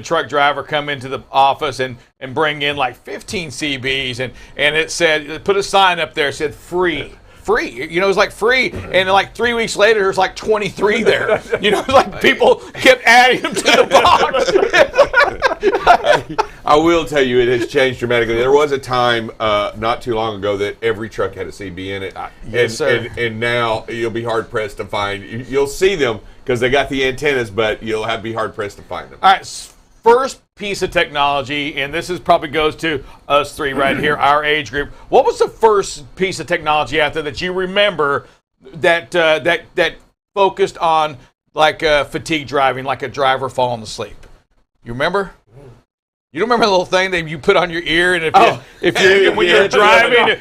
truck driver come into the office and bring in like 15 CBs, and it said, put a sign up there, said free. It was like free, and like 3 weeks later, there's like 23 there. It's like people kept adding them to the box. I will tell you, it has changed dramatically. There was a time not too long ago that every truck had a CB in it. Yes, sir. And now you'll be hard pressed to find. You'll see them because they got the antennas, but you'll have to be hard pressed to find them. All right, first piece of technology, and this is probably goes to us three right here, our age group. What was the first piece of technology out there that you remember that focused on like fatigue driving, like a driver falling asleep? You remember? You don't remember the little thing that you put on your ear, and when you're driving,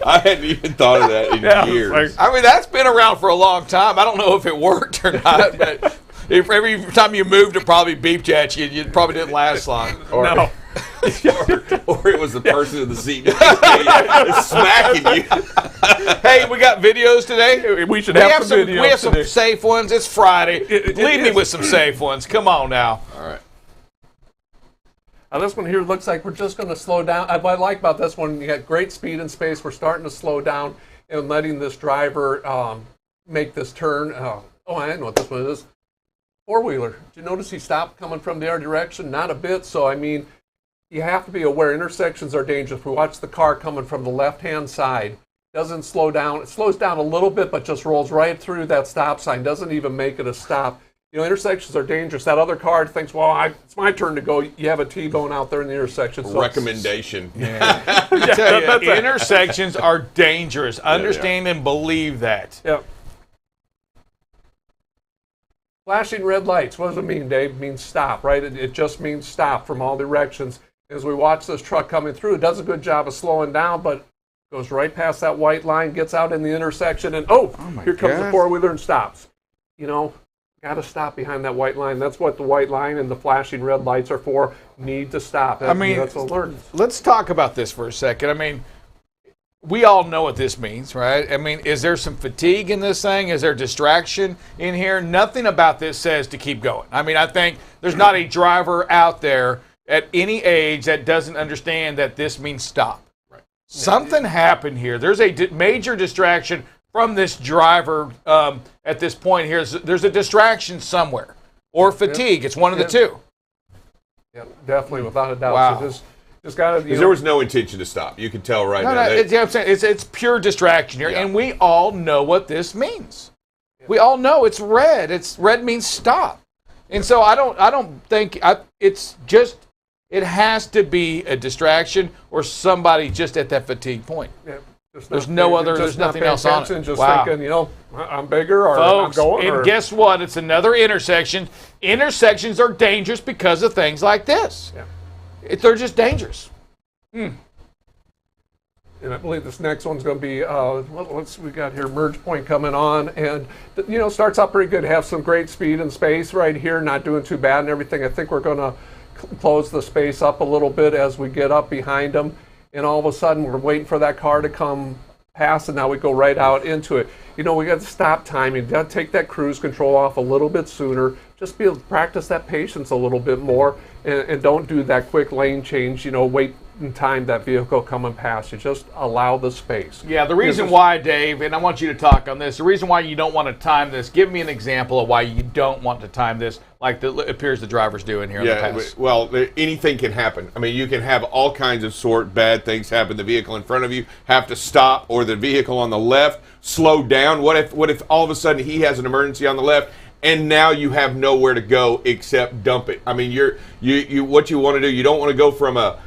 I hadn't even thought of that in years. I mean, that's been around for a long time. I don't know if it worked or not, but if every time you moved, it probably beeped at you. It probably didn't last long. No. Or it was the person in the seat smacking you. Hey, we got videos today. We should have some videos. We have some today. safe ones. It's Friday. It Leave me is. with some safe ones. Come on now. All right. Now this one here looks like we're just going to slow down. What I like about this one, you got great speed and space. We're starting to slow down and letting this driver make this turn. I know what this one is. Four-wheeler. Did you notice he stopped coming from the other direction? Not a bit. So, I mean, you have to be aware. Intersections are dangerous. We watch the car coming from the left-hand side. Doesn't slow down. It slows down a little bit, but just rolls right through that stop sign. Doesn't even make it a stop. Intersections are dangerous. That other car thinks, well, it's my turn to go. You have a T-bone out there in the intersection. So Recommendation. I tell you, intersections are dangerous. Understand and believe that. Yep. Flashing red lights. What does it mean, Dave? It means stop, right? It just means stop from all directions. As we watch this truck coming through, it does a good job of slowing down, but goes right past that white line, gets out in the intersection, and here comes the four-wheeler and stops. Got to stop behind that white line. That's what the white line and the flashing red lights are for. Need to stop. That's alertness. Let's talk about this for a second. I mean, we all know what this means, right? I mean, is there some fatigue in this thing? Is there distraction in here? Nothing about this says to keep going. I mean, I think there's not a driver out there at any age that doesn't understand that this means stop. Right. Something happened here. There's a major distraction from this driver at this point here. There's a distraction somewhere. Or fatigue. Yep. It's one of the two. Yeah, definitely, without a doubt. Wow. So just got to. Because there was no intention to stop. You can tell right now. I'm saying it's pure distraction here, and we all know what this means. Yeah. We all know it's red. Red means stop, and so I don't think it's just. It has to be a distraction or somebody just at that fatigue point. Yeah. There's nothing else on it. Just thinking, I'm bigger or Folks, I'm going. And guess what? It's another intersection. Intersections are dangerous because of things like this. Yeah. They're just dangerous. And I believe this next one's going to be, we got here, merge point coming on. And, starts out pretty good. Have some great speed and space right here. Not doing too bad and everything. I think we're going to close the space up a little bit as we get up behind them. And all of a sudden, we're waiting for that car to come past, and now we go right out into it. We got to stop timing. Got to take that cruise control off a little bit sooner. Just be able to practice that patience a little bit more, and don't do that quick lane change. Wait and time that vehicle coming past you. Just allow the space. Yeah, the reason why, Dave, and I want you to talk on this, the reason why you don't want to time this, give me an example of why you don't want to time this like it appears the driver's doing here in the past. Well, anything can happen. I mean, you can have all kinds of bad things happen. The vehicle in front of you have to stop, or the vehicle on the left slow down. What if all of a sudden he has an emergency on the left, and now you have nowhere to go except dump it? I mean, what you want to do, you don't want to go from a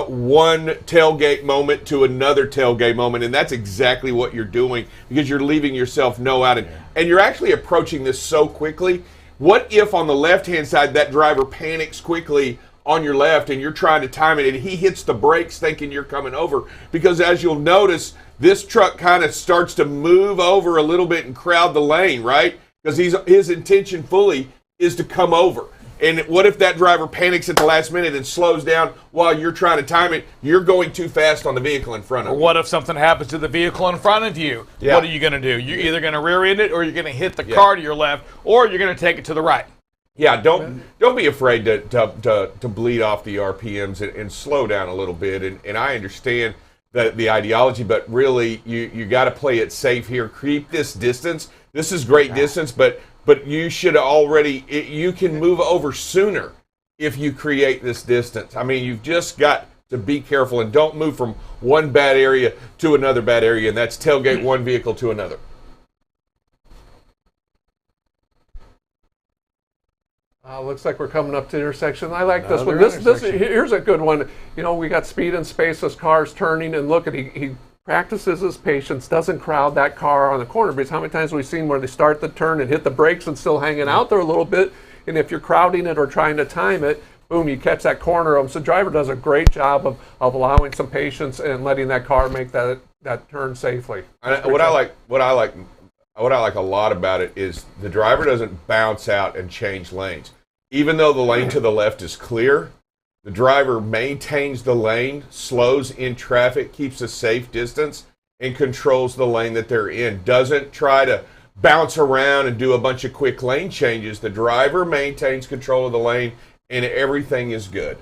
one tailgate moment to another tailgate moment, and that's exactly what you're doing, because you're leaving yourself no out, and you're actually approaching this so quickly. What if on the left-hand side that driver panics quickly on your left and you're trying to time it and he hits the brakes thinking you're coming over? Because as you'll notice, this truck kind of starts to move over a little bit and crowd the lane, right? Because his intention fully is to come over. And what if that driver panics at the last minute and slows down while you're trying to time it? You're going too fast on the vehicle in front of you. Or what if something happens to the vehicle in front of you? Yeah. What are you going to do? You're either going to rear end it, or you're going to hit the car to your left, or you're going to take it to the right. Yeah, don't be afraid to bleed off the RPMs and slow down a little bit. And I understand the ideology, but really you got to play it safe here. Keep this distance. This is great distance, but you should you can move over sooner if you create this distance. I mean, you've just got to be careful and don't move from one bad area to another bad area, and that's tailgate one vehicle to another. Looks like we're coming up to the intersection. I like this one. Here's a good one. You know, we got speed and space. This car's turning, and look at he practices his patience, doesn't crowd that car on the corner, because how many times have we seen where they start the turn and hit the brakes and still hanging out there a little bit, and if you're crowding it or trying to time it, boom, you catch that corner of them. So the driver does a great job of allowing some patience and letting that car make that turn safely. What I like a lot about it is the driver doesn't bounce out and change lanes. Even though the lane to the left is clear, the driver maintains the lane, slows in traffic, keeps a safe distance, and controls the lane that they're in. Doesn't try to bounce around and do a bunch of quick lane changes. The driver maintains control of the lane, and everything is good.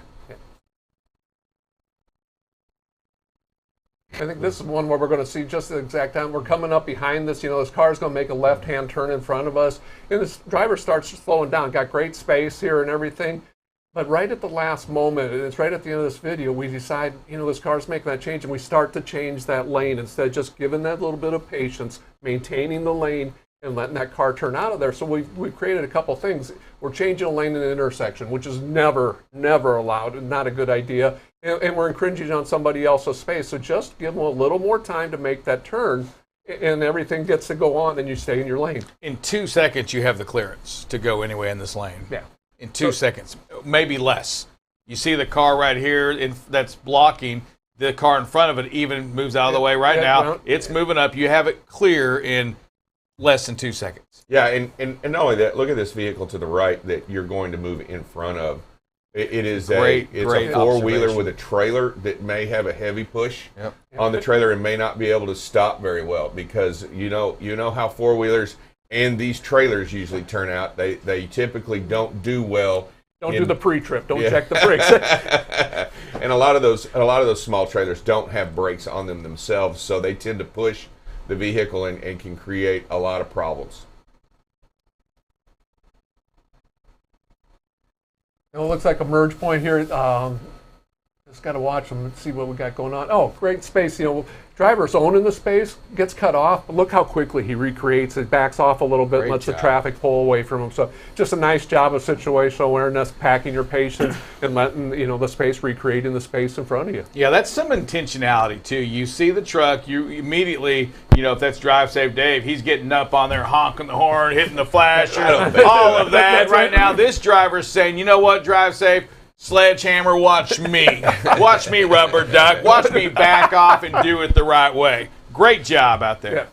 I think this is one where we're going to see just the exact time. We're coming up behind this. You know, this car's going to make a left-hand turn in front of us, and this driver starts slowing down. Got great space here and everything. But right at the last moment, and it's right at the end of this video, we decide, you know, this car's making that change, and we start to change that lane instead of just giving that little bit of patience, maintaining the lane, and letting that car turn out of there. So we've created a couple things. We're changing a lane in an intersection, which is never allowed and not a good idea. And we're infringing on somebody else's space. So just give them a little more time to make that turn, and everything gets to go on, and you stay in your lane. In 2 seconds, you have the clearance to go anyway in this lane. Yeah. In 2 seconds, maybe less. You see the car right here that's blocking. The car in front of it even moves out of the way right now. It's moving up. You have it clear in less than 2 seconds. Yeah, and not only that, look at this vehicle to the right that you're going to move in front of. It is a four-wheeler with a trailer that may have a heavy push on the trailer and may not be able to stop very well, because you know how four-wheelers and these trailers usually turn out. They typically don't do well. Don't do the pre-trip. Don't check the brakes. And a lot of those small trailers don't have brakes on them themselves, so they tend to push the vehicle and can create a lot of problems. It looks like a merge point here. Just got to watch them and see what we got going on. Oh, great space. You know, driver's owning the space, gets cut off. But look how quickly he recreates it, backs off a little bit, lets the traffic pull away from him. So just a nice job of situational awareness, packing your patience, and letting the space, recreating the space in front of you. Yeah, that's some intentionality too. You see the truck, you immediately, if that's Drive Safe Dave, he's getting up on there, honking the horn, hitting the flash, all of that. Right now, this driver's saying, you know what, Drive Safe, sledgehammer, watch me. Watch me, rubber duck. Watch me back off and do it the right way. Great job out there. Yeah.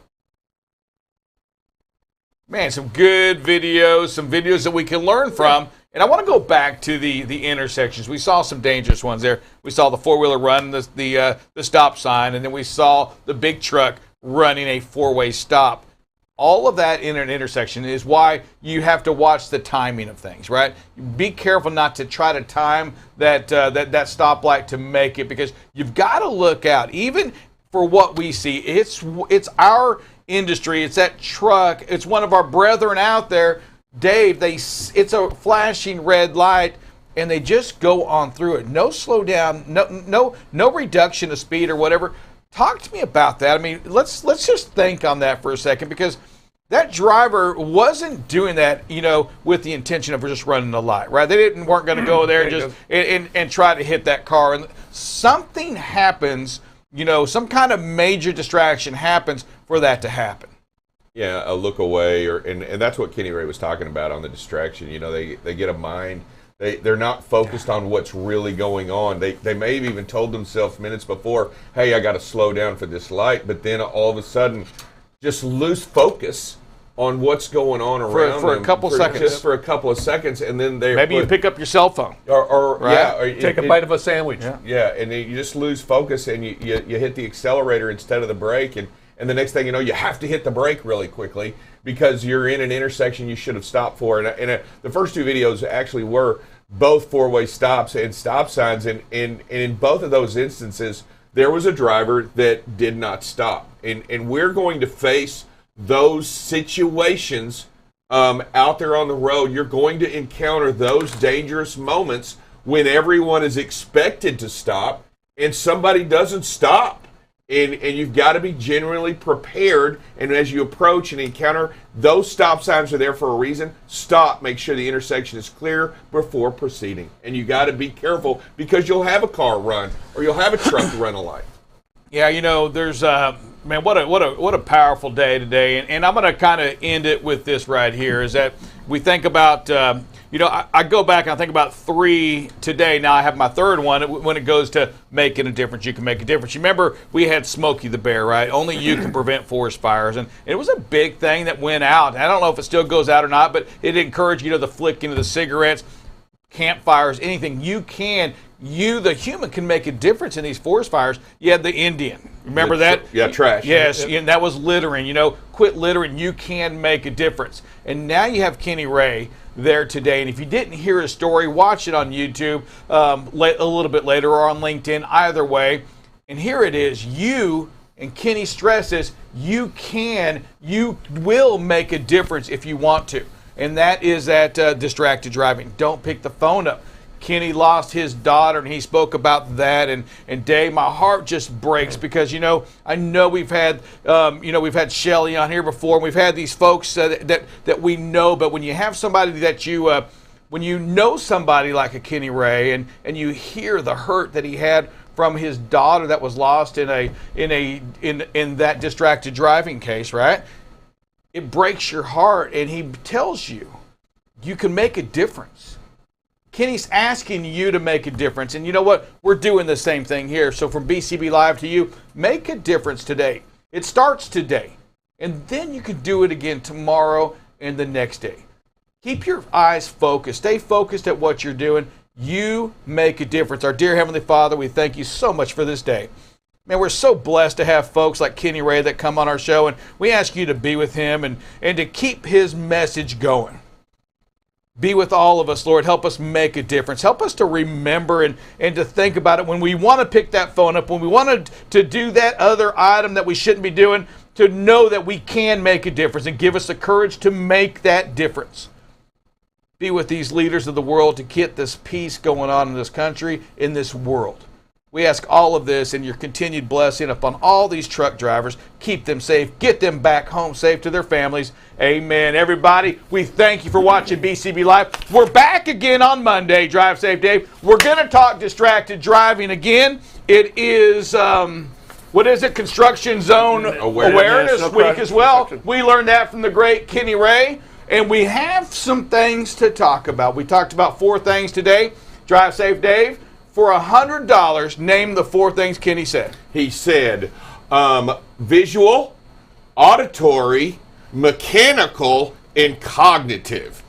Man, some good videos, some videos that we can learn from. And I want to go back to the intersections. We saw some dangerous ones there. We saw the four-wheeler run the stop sign, and then we saw the big truck running a four-way stop. all of that in an intersection is why you have to watch the timing of things, right? Be careful not to try to time that stoplight to make it, because you've got to look out. Even for what we see, it's our industry. It's that truck. It's one of our brethren out there, Dave. It's a flashing red light, and they just go on through it. No slow down. No reduction of speed or whatever. Talk to me about that. I mean, let's just think on that for a second, because that driver wasn't doing that, with the intention of just running the light, right? They weren't going to go there and just and try to hit that car. And something happens, some kind of major distraction happens for that to happen. Yeah, a look away, and that's what Kenny Ray was talking about on the distraction. They get a mind. They're not focused on what's really going on. They may have even told themselves minutes before, hey, I got to slow down for this light, but then all of a sudden just lose focus on what's going on around for them a couple seconds. Just for a couple of seconds, and then you pick up your cell phone. Or take a bite of a sandwich. Yeah, and then you just lose focus, and you hit the accelerator instead of the brake, and the next thing you know, you have to hit the brake really quickly because you're in an intersection you should have stopped for. And the first two videos actually were both four-way stops and stop signs, and in both of those instances, there was a driver that did not stop. And we're going to face those situations out there on the road. You're going to encounter those dangerous moments when everyone is expected to stop and somebody doesn't stop. And you've got to be genuinely prepared. And as you approach and encounter, those stop signs are there for a reason. Stop. Make sure the intersection is clear before proceeding. And you got to be careful, because you'll have a car run or you'll have a truck run a light. Yeah, there's man, what a powerful day today. And I'm going to kind of end it with this right here, is that we think about I go back and I think about 3 today. Now I have my third one when it goes to making a difference. You can make a difference. You remember we had Smokey the Bear, right? Only you can prevent forest fires. And it was a big thing that went out. I don't know if it still goes out or not, but it encouraged, the flicking of the cigarettes, campfires, anything. You, the human, can make a difference in these forest fires. You had the Indian. Remember that? Yeah, trash. Yes, and that was littering. Quit littering. You can make a difference. And now you have Kenny Ray there today. And if you didn't hear his story, watch it on YouTube a little bit later, or on LinkedIn, either way. And here it is. You, and Kenny stresses, you will make a difference if you want to. And that is that distracted driving. Don't pick the phone up. Kenny lost his daughter, and he spoke about that. And Dave, my heart just breaks, because I know we've had Shelly on here before, and we've had these folks that we know. But when you have somebody that when you know somebody like a Kenny Ray, and you hear the hurt that he had from his daughter that was lost in that distracted driving case, right? It breaks your heart, and he tells you can make a difference. Kenny's asking you to make a difference. And you know what? We're doing the same thing here. So from BCB Live to you, make a difference today. It starts today. And then you can do it again tomorrow and the next day. Keep your eyes focused. Stay focused at what you're doing. You make a difference. Our dear Heavenly Father, we thank you so much for this day. Man, we're so blessed to have folks like Kenny Ray that come on our show, and we ask you to be with him and to keep his message going. Be with all of us, Lord. Help us make a difference. Help us to remember and to think about it when we want to pick that phone up, when we want to do that other item that we shouldn't be doing, to know that we can make a difference, and give us the courage to make that difference. Be with these leaders of the world to get this peace going on in this country, in this world. We ask all of this and your continued blessing upon all these truck drivers. Keep them safe. Get them back home safe to their families. Amen. Everybody, we thank you for watching BCB Live. We're back again on Monday. Drive Safe Dave. We're going to talk distracted driving again. It is, Construction Zone Awareness Week as well. We learned that from the great Kenny Ray. And we have some things to talk about. We talked about 4 things today. Drive Safe Dave. For $100, name the 4 things Kenny said. He said visual, auditory, mechanical, and cognitive.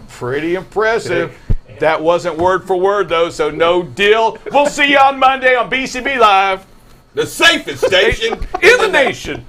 Pretty impressive. That wasn't word for word, though, so no deal. We'll see you on Monday on BCB Live. The safest station in the nation.